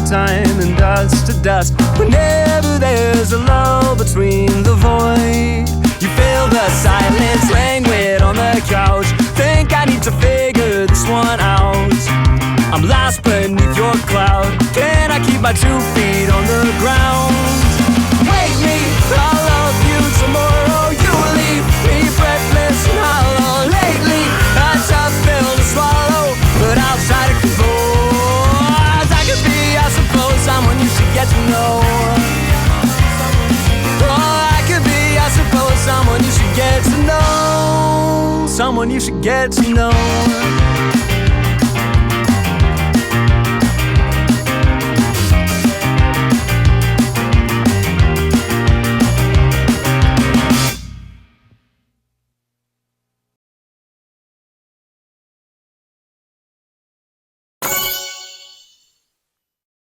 time and dust to dust. Whenever there's a lull between the void, you feel the silence languid on the couch. Think I need to figure this one out. I'm lost beneath your cloud. Can I keep my 2 feet on the ground? Wake me, I'll love you tomorrow. You will leave me breathless and hollow. Lately, a tough pill to swallow, but I'll try to compose. I could be, I suppose, someone you should get to know. Oh, I could be, I suppose, someone you should get to know. Someone you should get to know.